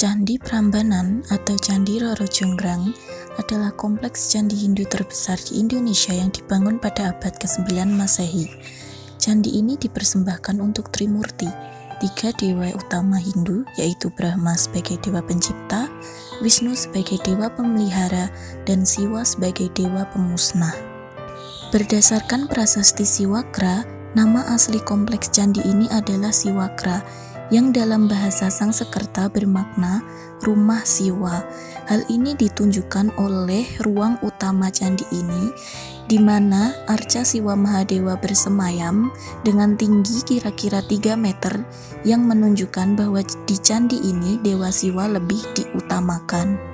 Candi Prambanan atau Candi Roro Jonggrang adalah kompleks candi Hindu terbesar di Indonesia yang dibangun pada abad ke-9 Masehi. Candi ini dipersembahkan untuk Trimurti, tiga dewa utama Hindu, yaitu Brahma sebagai dewa pencipta, Wisnu sebagai dewa pemelihara, dan Siwa sebagai dewa pemusnah. Berdasarkan prasasti Siwakra, nama asli kompleks candi ini adalah Siwakra, yang dalam bahasa Sangsekerta bermakna rumah Siwa. Hal ini ditunjukkan oleh ruang utama candi ini, di mana arca Siwa Mahadewa bersemayam dengan tinggi kira-kira 3 meter, yang menunjukkan bahwa di candi ini Dewa Siwa lebih diutamakan.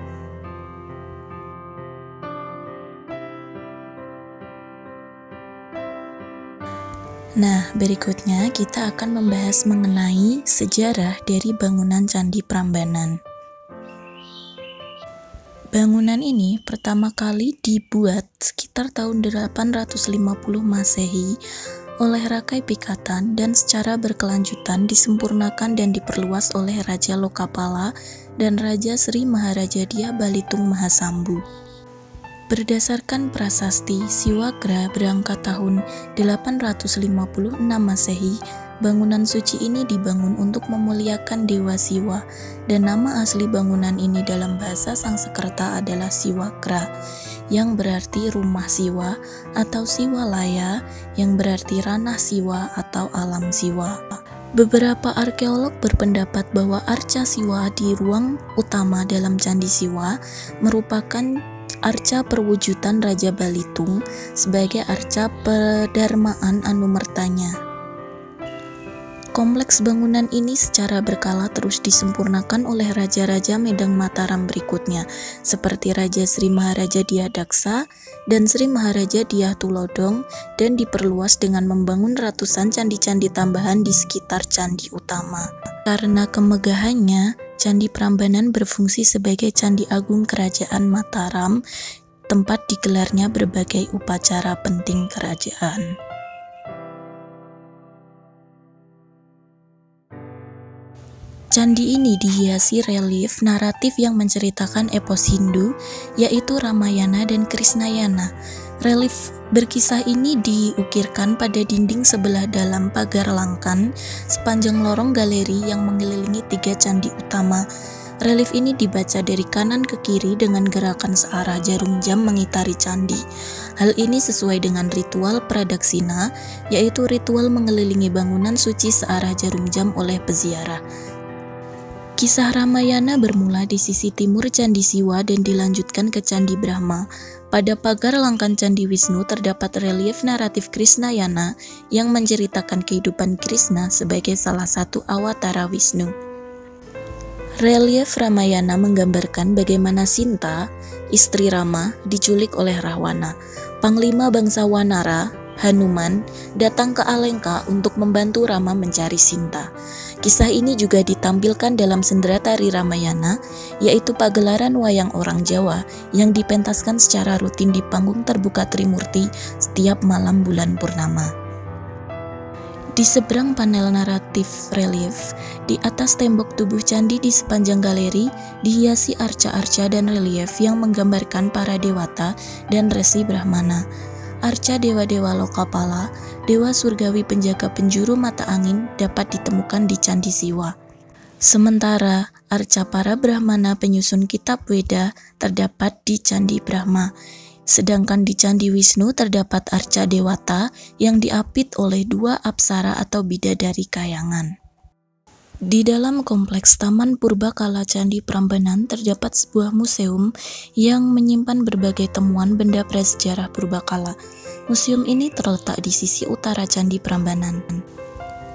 Nah, berikutnya kita akan membahas mengenai sejarah dari bangunan Candi Prambanan. Bangunan ini pertama kali dibuat sekitar tahun 850 Masehi oleh Rakai Pikatan dan secara berkelanjutan disempurnakan dan diperluas oleh Raja Lokapala dan Raja Sri Maharajadia Balitung Mahasambu. Berdasarkan prasasti Siwakra berangkat tahun 856 Masehi, bangunan suci ini dibangun untuk memuliakan Dewa Siwa, dan nama asli bangunan ini dalam bahasa Sangsekerta adalah Siwakra, yang berarti rumah Siwa, atau Siwalaya, yang berarti ranah Siwa atau alam Siwa. Beberapa arkeolog berpendapat bahwa arca Siwa di ruang utama dalam Candi Siwa merupakan arca perwujudan Raja Balitung sebagai arca pedarmaan Anumertanya. Kompleks bangunan ini secara berkala terus disempurnakan oleh raja-raja Medang Mataram berikutnya, seperti Raja Sri Maharaja Dyadaksa dan Sri Maharaja Dyah Tulodong, dan diperluas dengan membangun ratusan candi-candi tambahan di sekitar candi utama. Karena kemegahannya, Candi Prambanan berfungsi sebagai Candi Agung Kerajaan Mataram, tempat digelarnya berbagai upacara penting kerajaan. Candi ini dihiasi relief naratif yang menceritakan epos Hindu, yaitu Ramayana dan Krishnayana. Relief berkisah ini diukirkan pada dinding sebelah dalam pagar langkan sepanjang lorong galeri yang mengelilingi 3 candi utama. Relief ini dibaca dari kanan ke kiri dengan gerakan searah jarum jam mengitari candi. Hal ini sesuai dengan ritual pradaksina, yaitu ritual mengelilingi bangunan suci searah jarum jam oleh peziarah. Kisah Ramayana bermula di sisi timur Candi Siwa dan dilanjutkan ke Candi Brahma. Pada pagar langkan Candi Wisnu terdapat relief naratif Krishnayana yang menceritakan kehidupan Krishna sebagai salah satu awatara Wisnu. Relief Ramayana menggambarkan bagaimana Sinta, istri Rama, diculik oleh Rahwana. Panglima bangsa Wanara, Hanuman, datang ke Alengka untuk membantu Rama mencari Sinta. Kisah ini juga ditampilkan dalam Sendratari Ramayana, yaitu pagelaran wayang orang Jawa yang dipentaskan secara rutin di panggung terbuka Trimurti setiap malam bulan purnama. Di seberang panel naratif relief, di atas tembok tubuh candi di sepanjang galeri dihiasi arca-arca dan relief yang menggambarkan para dewata dan resi Brahmana. Arca dewa-dewa Lokapala, dewa surgawi penjaga penjuru mata angin, dapat ditemukan di Candi Siwa. Sementara arca para Brahmana penyusun kitab Weda terdapat di Candi Brahma. Sedangkan di Candi Wisnu terdapat arca dewata yang diapit oleh 2 apsara atau bidadari kayangan. Di dalam kompleks Taman Purbakala Candi Prambanan terdapat sebuah museum yang menyimpan berbagai temuan benda prasejarah purbakala. Museum ini terletak di sisi utara Candi Prambanan.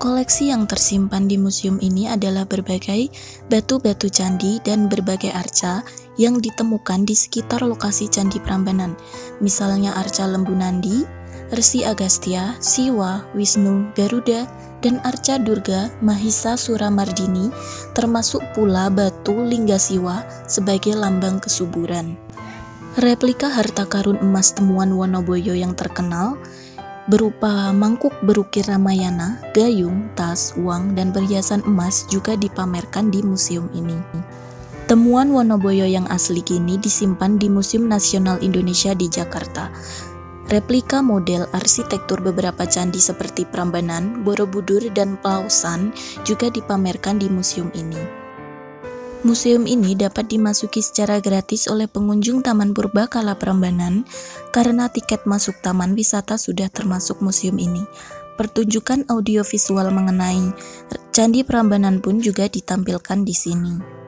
Koleksi yang tersimpan di museum ini adalah berbagai batu-batu candi dan berbagai arca yang ditemukan di sekitar lokasi Candi Prambanan, misalnya arca Lembu Nandi, Resi Agastya, Siwa, Wisnu, Garuda, dan arca Durga Mahisa Suramardini, termasuk pula batu Lingga Siwa sebagai lambang kesuburan. Replika harta karun emas temuan Wonoboyo yang terkenal berupa mangkuk berukir Ramayana, gayung, tas, uang, dan perhiasan emas juga dipamerkan di museum ini. Temuan Wonoboyo yang asli kini disimpan di Museum Nasional Indonesia di Jakarta. Replika model arsitektur beberapa candi seperti Prambanan, Borobudur, dan Pausan juga dipamerkan di museum ini. Museum ini dapat dimasuki secara gratis oleh pengunjung Taman Purbakala Prambanan karena tiket masuk taman wisata sudah termasuk museum ini. Pertunjukan audiovisual mengenai Candi Prambanan pun juga ditampilkan di sini.